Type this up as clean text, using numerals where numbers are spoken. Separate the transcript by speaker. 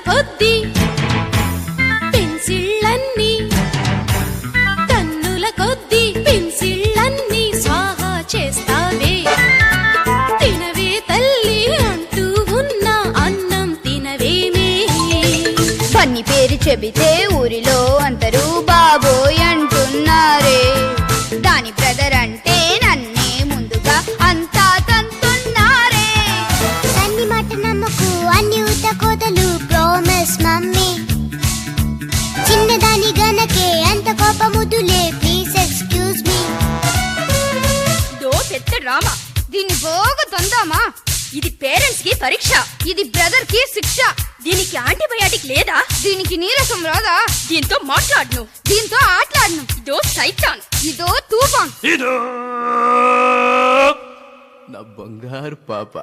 Speaker 1: కొద్దీ పెన్సిళ్ళన్నీ టన్నుల కొద్దీ పెన్సిళ్ళన్నీ స్వాహా చేస్తావే. తినవే తల్లి అంటూ ఉన్న అన్నం తినవేమే.
Speaker 2: పన్ని పేరు చెబితే ఊరిలో అందరూ బాబోయ్ అంటున్నారే. దాని బ్రదర్ అంటే నన్నే ముందుగా అంతా తంతున్నారే.
Speaker 3: సన్ని మాట నమ్మకు అన్ని ఉత్త కోతలు ప్రామిస్ మమ్మీ. చిన్నదాని గనకే అంత కోపముదులే ప్లీజ్ ఎక్స్క్యూజ్ మీ.
Speaker 2: దో పెద్ద డ్రామా, దీన్ని బాగా తందామా. ఇది పేరెంట్స్ కి పరీక్ష, ఇది బ్రదర్ కి శిక్ష.
Speaker 1: దీనికి యాంటీబయాటిక్ లేదా?
Speaker 2: దీనికి నీరసం రాదా?
Speaker 1: దీంతో మాట్లాడను,
Speaker 2: దీంతో ఆటలాడను.
Speaker 1: ఇదో సైతాన్,
Speaker 2: ఇదో తూఫాన్.
Speaker 4: ఇదో నా బంగారు పాప.